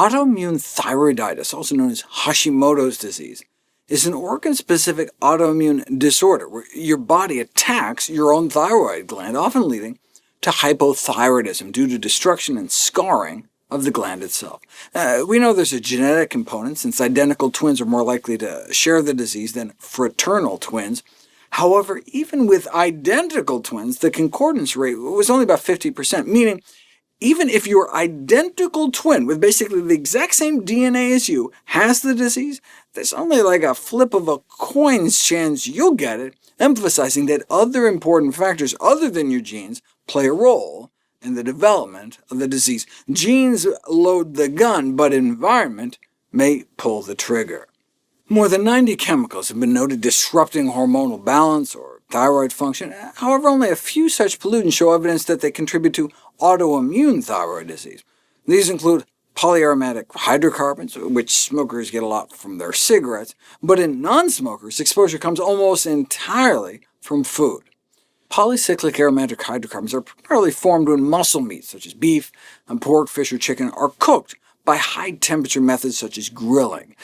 Autoimmune thyroiditis, also known as Hashimoto's disease, is an organ-specific autoimmune disorder where your body attacks your own thyroid gland, often leading to hypothyroidism due to destruction and scarring of the gland itself. We know there's a genetic component, since identical twins are more likely to share the disease than fraternal twins. However, even with identical twins, the concordance rate was only about 50%, meaning even if your identical twin, with basically the exact same DNA as you, has the disease, there's only like a flip of a coin's chance you'll get it, emphasizing that other important factors other than your genes play a role in the development of the disease. Genes load the gun, but environment may pull the trigger. More than 90 chemicals have been noted disrupting hormonal balance or thyroid function. However, only a few such pollutants show evidence that they contribute to autoimmune thyroid disease. These include polyaromatic hydrocarbons, which smokers get a lot from their cigarettes, but in non-smokers, exposure comes almost entirely from food. Polycyclic aromatic hydrocarbons are primarily formed when muscle meats, such as beef, and pork, fish, or chicken, are cooked by high-temperature methods such as grilling.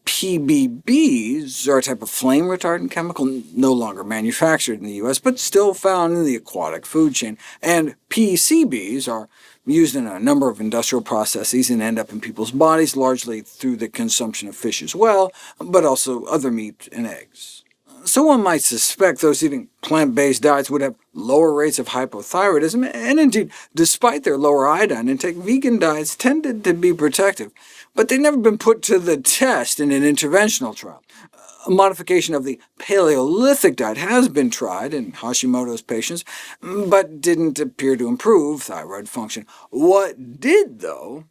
PBBs are a type of flame-retardant chemical no longer manufactured in the U.S., but still found in the aquatic food chain, and PCBs are used in a number of industrial processes and end up in people's bodies, largely through the consumption of fish as well, but also other meat and eggs. So one might suspect those eating plant-based diets would have lower rates of hypothyroidism, and indeed, despite their lower iodine intake, vegan diets tended to be protective, but they've never been put to the test in an interventional trial. A modification of the Paleolithic diet has been tried in Hashimoto's patients, but didn't appear to improve thyroid function. What did, though,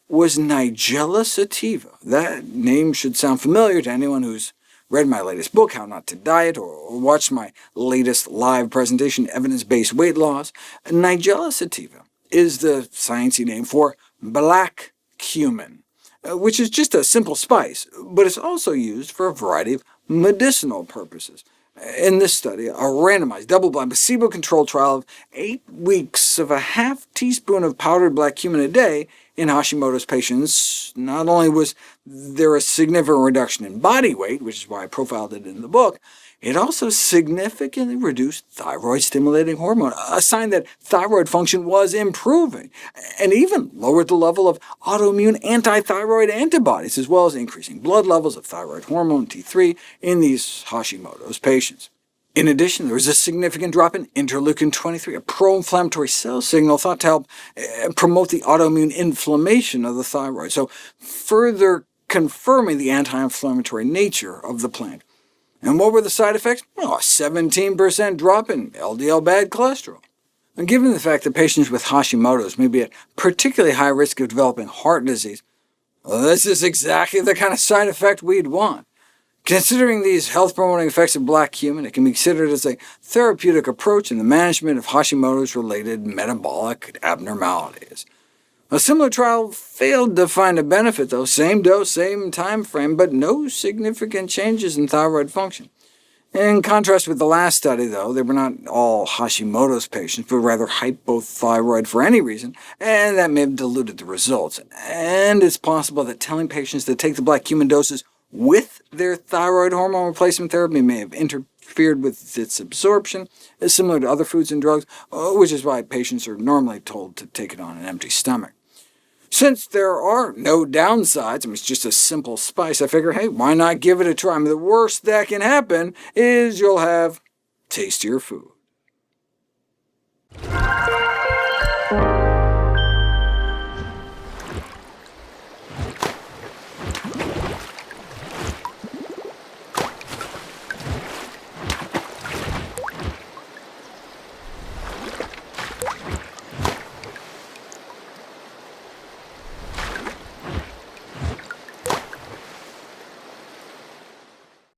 was Nigella sativa. That name should sound familiar to anyone who's read my latest book, How Not to Diet, or watched my latest live presentation, Evidence-Based Weight Loss. Nigella sativa is the sciencey name for black cumin, which is just a simple spice, but it's also used for a variety of medicinal purposes. In this study, a randomized, double-blind, placebo-controlled trial of 8 weeks of a half teaspoon of powdered black cumin a day in Hashimoto's patients, not only was there a significant reduction in body weight, which is why I profiled it in the book, it also significantly reduced thyroid-stimulating hormone, a sign that thyroid function was improving, and even lowered the level of autoimmune antithyroid antibodies, as well as increasing blood levels of thyroid hormone T3 in these Hashimoto's patients. In addition, there was a significant drop in interleukin-23, a pro-inflammatory cell signal thought to help promote the autoimmune inflammation of the thyroid, so further confirming the anti-inflammatory nature of the plant. And what were the side effects? Well, a 17% drop in LDL bad cholesterol. And given the fact that patients with Hashimoto's may be at particularly high risk of developing heart disease, well, this is exactly the kind of side effect we'd want. Considering these health-promoting effects of black cumin, it can be considered as a therapeutic approach in the management of Hashimoto's related metabolic abnormalities. A similar trial failed to find a benefit, though. Same dose, same time frame, but no significant changes in thyroid function. In contrast with the last study, though, they were not all Hashimoto's patients, but rather hypothyroid for any reason, and that may have diluted the results. And it's possible that telling patients to take the black cumin doses with their thyroid hormone replacement therapy may have interfered with its absorption, similar to other foods and drugs, which is why patients are normally told to take it on an empty stomach. Since there are no downsides, it's just a simple spice, I figure, hey, why not give it a try? The worst that can happen is you'll have tastier food.